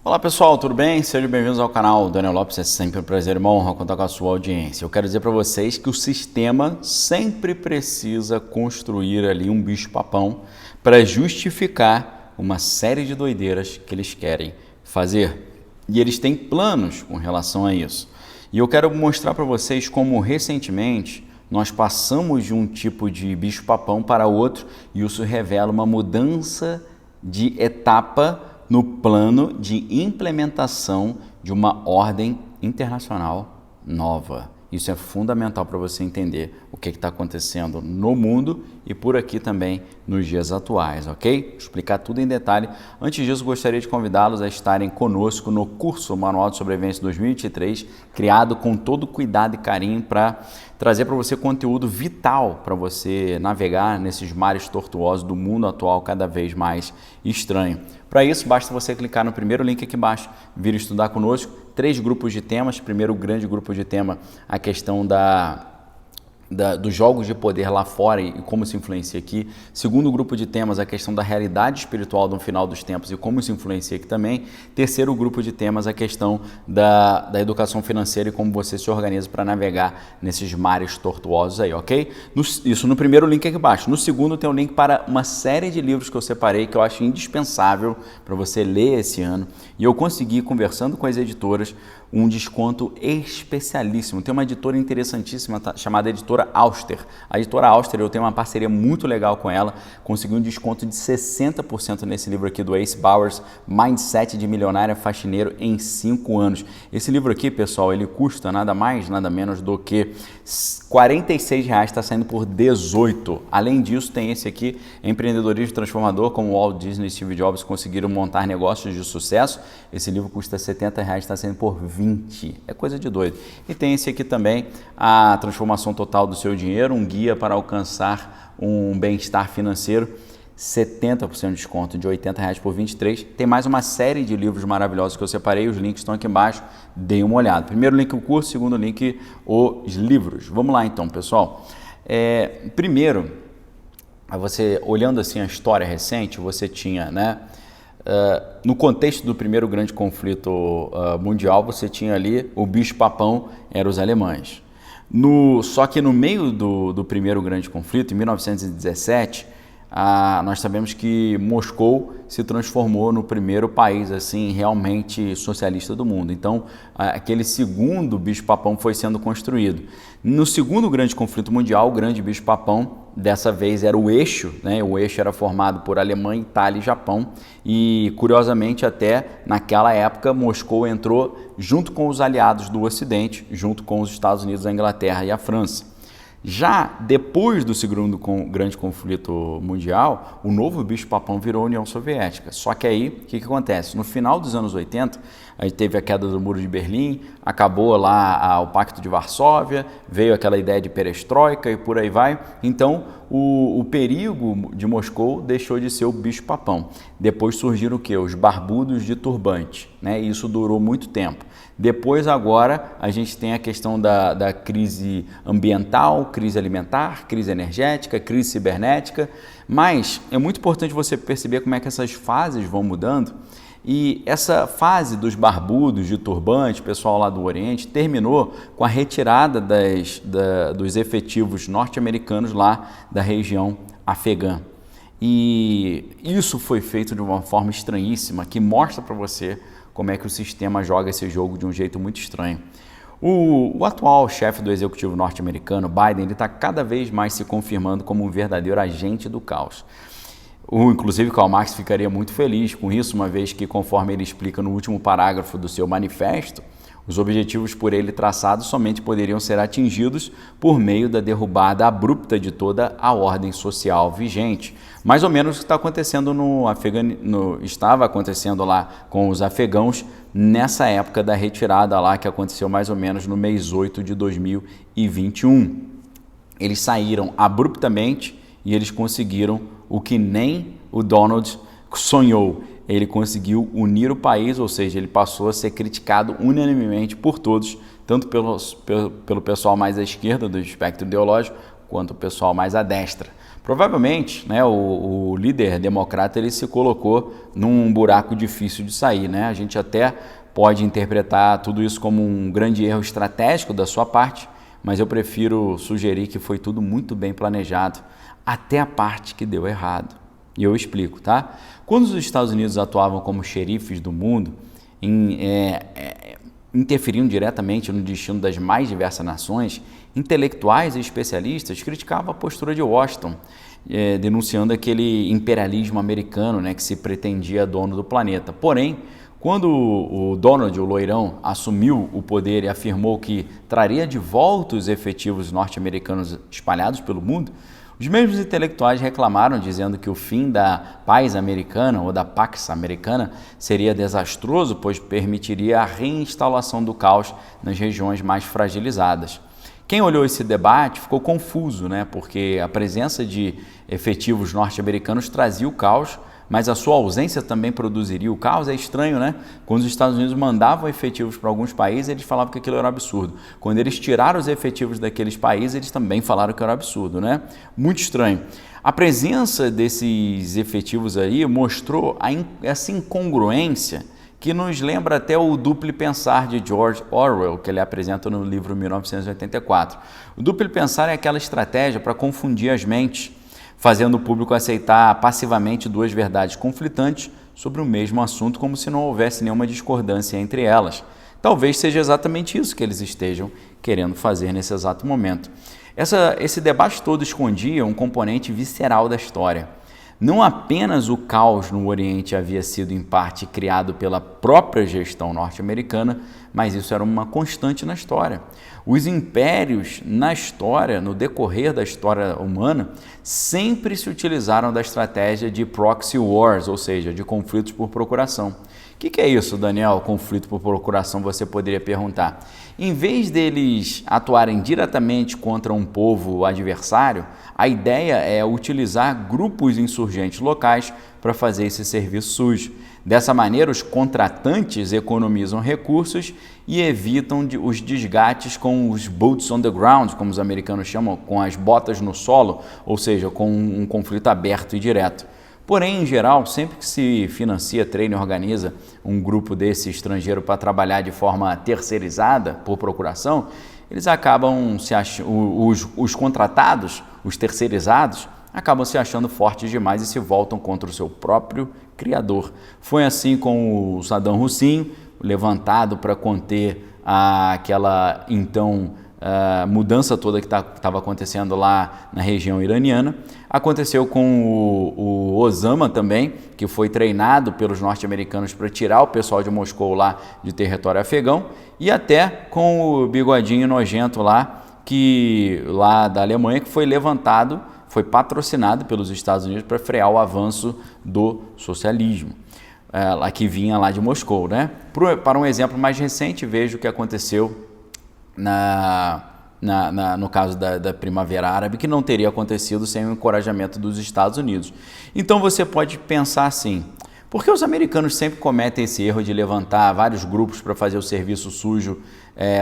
Olá pessoal, tudo bem? Sejam bem-vindos ao canal Daniel Lopes. É sempre um prazer e uma honra contar com a sua audiência. Eu quero dizer para vocês que o sistema sempre precisa construir ali um bicho-papão para justificar uma série de doideiras que eles querem fazer. E eles têm planos com relação a isso. E eu quero mostrar para vocês como recentemente nós passamos de um tipo de bicho-papão para outro e isso revela uma mudança de etapa no plano de implementação de uma ordem internacional nova. Isso é fundamental para você entender o que está acontecendo no mundo e por aqui também nos dias atuais, ok? Vou explicar tudo em detalhe. Antes disso, gostaria de convidá-los a estarem conosco no curso Manual de Sobrevivência 2023, criado com todo cuidado e carinho para trazer para você conteúdo vital para você navegar nesses mares tortuosos do mundo atual cada vez mais estranho. Para isso, basta você clicar no primeiro link aqui embaixo, vir estudar conosco, 3 grupos de temas. Primeiro grande grupo de tema, a questão dos jogos de poder lá fora e como isso influencia aqui. Segundo grupo de temas, a questão da realidade espiritual no final dos tempos e como isso influencia aqui também. Terceiro grupo de temas, a questão da educação financeira e como você se organiza para navegar nesses mares tortuosos aí, ok? Isso no primeiro link aqui embaixo. No segundo tem um link para uma série de livros que eu separei que eu acho indispensável para você ler esse ano. E eu consegui, conversando com as editoras, um desconto especialíssimo. Tem uma editora interessantíssima chamada Editora Auster. A Editora Auster, eu tenho uma parceria muito legal com ela, consegui um desconto de 60% nesse livro aqui do Ace Bowers, Mindset de Milionário Faxineiro em 5 anos. Esse livro aqui, pessoal, ele custa nada mais, nada menos do que R$ 46, está saindo por 18. Além disso, tem esse aqui, Empreendedorismo Transformador, como Walt Disney e Steve Jobs conseguiram montar negócios de sucesso. Esse livro custa R$ 70, está saindo por 20. É coisa de doido. E tem esse aqui também, A Transformação Total do Seu Dinheiro, um guia para alcançar um bem-estar financeiro. 70% de desconto, de R$ 80 por 23. Tem mais uma série de livros maravilhosos que eu separei, os links estão aqui embaixo, deem uma olhada. Primeiro link o curso, segundo link os livros. Vamos lá então, pessoal. Primeiro, você olhando assim a história recente, você tinha, né, no contexto do primeiro grande conflito mundial, você tinha ali o bicho-papão, eram os alemães. Só que no meio do primeiro grande conflito, em 1917, nós sabemos que Moscou se transformou no primeiro país assim realmente socialista do mundo. Então, aquele segundo bicho-papão foi sendo construído. No segundo grande conflito mundial, o grande bicho-papão dessa vez era o eixo, né? O eixo era formado por Alemanha, Itália e Japão. E, curiosamente, até naquela época, Moscou entrou junto com os aliados do Ocidente, junto com os Estados Unidos, a Inglaterra e a França. Já depois do segundo grande conflito mundial, o novo bicho-papão virou a União Soviética. Só que aí, o que acontece? No final dos anos 80, a gente teve a queda do Muro de Berlim, acabou lá o Pacto de Varsóvia, veio aquela ideia de perestroika e por aí vai. Então, o perigo de Moscou deixou de ser o bicho-papão. Depois surgiram o quê? Os barbudos de turbante, né? E isso durou muito tempo. Depois, agora, a gente tem a questão da crise ambiental, crise alimentar, crise energética, crise cibernética, mas é muito importante você perceber como é que essas fases vão mudando. E essa fase dos barbudos de turbante, pessoal lá do Oriente, terminou com a retirada dos efetivos norte-americanos lá da região afegã. E isso foi feito de uma forma estranhíssima, que mostra para você como é que o sistema joga esse jogo de um jeito muito estranho. O atual chefe do executivo norte-americano, Biden, ele está cada vez mais se confirmando como um verdadeiro agente do caos. Inclusive, Karl Marx ficaria muito feliz com isso, uma vez que, conforme ele explica no último parágrafo do seu manifesto, os objetivos por ele traçados somente poderiam ser atingidos por meio da derrubada abrupta de toda a ordem social vigente. Mais ou menos o que está acontecendo estava acontecendo lá com os afegãos nessa época da retirada lá, que aconteceu mais ou menos no mês 8 de 2021. Eles saíram abruptamente e eles conseguiram o que nem o Donald sonhou. Ele conseguiu unir o país, ou seja, ele passou a ser criticado unanimemente por todos, tanto pelo pessoal mais à esquerda do espectro ideológico, quanto o pessoal mais à destra. Provavelmente, né, o líder democrata ele se colocou num buraco difícil de sair, né? A gente até pode interpretar tudo isso como um grande erro estratégico da sua parte, mas eu prefiro sugerir que foi tudo muito bem planejado, até a parte que deu errado. E eu explico, tá? Quando os Estados Unidos atuavam como xerifes do mundo, interferiam diretamente no destino das mais diversas nações, intelectuais e especialistas criticavam a postura de Washington, denunciando aquele imperialismo americano, né, que se pretendia dono do planeta. Porém, quando o Donald, o loirão, assumiu o poder e afirmou que traria de volta os efetivos norte-americanos espalhados pelo mundo, os mesmos intelectuais reclamaram, dizendo que o fim da paz americana ou da Pax Americana seria desastroso, pois permitiria a reinstalação do caos nas regiões mais fragilizadas. Quem olhou esse debate ficou confuso, né? Porque a presença de efetivos norte-americanos trazia o caos, mas a sua ausência também produziria o caos. É estranho, né? Quando os Estados Unidos mandavam efetivos para alguns países, eles falavam que aquilo era um absurdo. Quando eles tiraram os efetivos daqueles países, eles também falaram que era um absurdo, né? Muito estranho. A presença desses efetivos aí mostrou essa incongruência que nos lembra até o duplo pensar de George Orwell, que ele apresenta no livro 1984. O duplo pensar é aquela estratégia para confundir as mentes, fazendo o público aceitar passivamente duas verdades conflitantes sobre o mesmo assunto, como se não houvesse nenhuma discordância entre elas. Talvez seja exatamente isso que eles estejam querendo fazer nesse exato momento. Esse debate todo escondia um componente visceral da história. Não apenas o caos no Oriente havia sido, em parte, criado pela própria gestão norte-americana, mas isso era uma constante na história. Os impérios na história, no decorrer da história humana, sempre se utilizaram da estratégia de proxy wars, ou seja, de conflitos por procuração. O que é isso, Daniel? Conflito por procuração, você poderia perguntar. Em vez deles atuarem diretamente contra um povo adversário, a ideia é utilizar grupos insurgentes locais para fazer esse serviço sujo. Dessa maneira, os contratantes economizam recursos e evitam os desgastes com os boots on the ground, como os americanos chamam, com as botas no solo, ou seja, com um conflito aberto e direto. Porém, em geral, sempre que se financia, treina e organiza um grupo desse estrangeiro para trabalhar de forma terceirizada, por procuração, eles acabam se achando, os contratados, os terceirizados, acabam se achando fortes demais e se voltam contra o seu próprio criador. Foi assim com o Saddam Hussein, levantado para conter aquela então mudança toda que estava acontecendo lá na região iraniana. Aconteceu com o Osama também, que foi treinado pelos norte-americanos para tirar o pessoal de Moscou lá de território afegão, e até com o bigodinho nojento lá da Alemanha, que foi levantado, foi patrocinado pelos Estados Unidos para frear o avanço do socialismo, que vinha lá de Moscou, né? Para um exemplo mais recente, veja o que aconteceu no caso da Primavera Árabe, que não teria acontecido sem o encorajamento dos Estados Unidos. Então você pode pensar assim: por que os americanos sempre cometem esse erro de levantar vários grupos para fazer o serviço sujo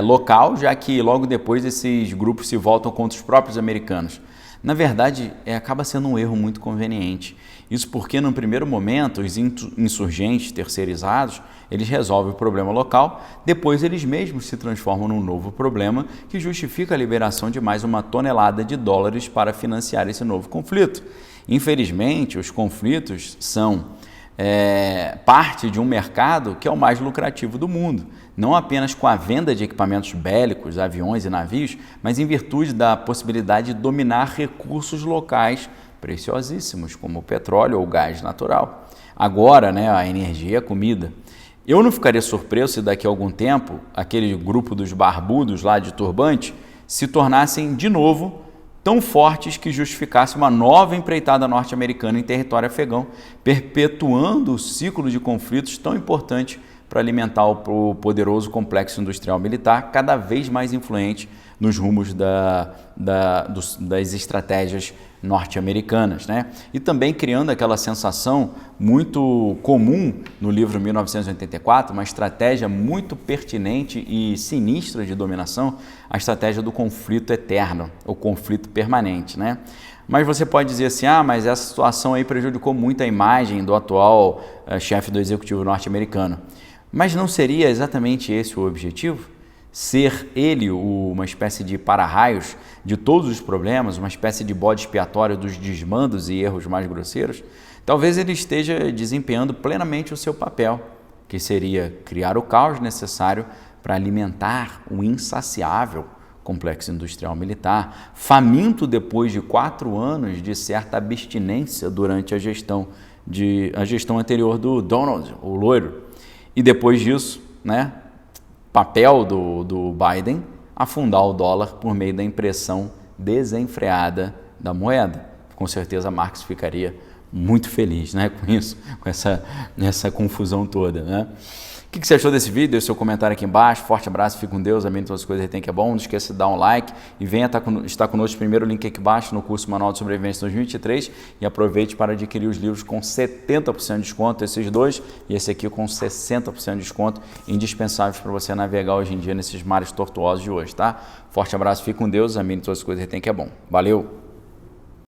local, já que logo depois esses grupos se voltam contra os próprios americanos? Na verdade, acaba sendo um erro muito conveniente. Isso porque, no primeiro momento, os insurgentes terceirizados, eles resolvem o problema local, depois eles mesmos se transformam num novo problema que justifica a liberação de mais uma tonelada de dólares para financiar esse novo conflito. Infelizmente, os conflitos são parte de um mercado que é o mais lucrativo do mundo, não apenas com a venda de equipamentos bélicos, aviões e navios, mas em virtude da possibilidade de dominar recursos locais preciosíssimos, como o petróleo ou o gás natural. Agora, a energia e a comida. Eu não ficaria surpreso se daqui a algum tempo aquele grupo dos barbudos lá de turbante se tornassem de novo tão fortes que justificasse uma nova empreitada norte-americana em território afegão, perpetuando o ciclo de conflitos tão importante para alimentar o poderoso complexo industrial militar, cada vez mais influente nos rumos das estratégias norte-americanas, né? E também criando aquela sensação muito comum no livro 1984, uma estratégia muito pertinente e sinistra de dominação, a estratégia do conflito eterno, ou conflito permanente, né? Mas você pode dizer assim, mas essa situação aí prejudicou muito a imagem do atual chefe do executivo norte-americano. Mas não seria exatamente esse o objetivo? Ser ele uma espécie de para-raios de todos os problemas, uma espécie de bode expiatório dos desmandos e erros mais grosseiros? Talvez ele esteja desempenhando plenamente o seu papel, que seria criar o caos necessário para alimentar o insaciável complexo industrial militar, faminto depois de 4 anos de certa abstinência durante a gestão anterior do Donald, o loiro. E depois disso, papel do Biden, afundar o dólar por meio da impressão desenfreada da moeda. Com certeza Marx ficaria muito feliz com isso, com essa confusão toda. O que você achou desse vídeo? Deixe seu comentário aqui embaixo. Forte abraço, fique com Deus, amém de todas as coisas, retém que é bom. Não esqueça de dar um like e venha estar conosco, primeiro link aqui embaixo no curso Manual de Sobrevivência 2023 e aproveite para adquirir os livros com 70% de desconto, esses dois e esse aqui com 60% de desconto, indispensáveis para você navegar hoje em dia nesses mares tortuosos de hoje, tá? Forte abraço, fique com Deus, amém de todas as coisas, retém que é bom. Valeu!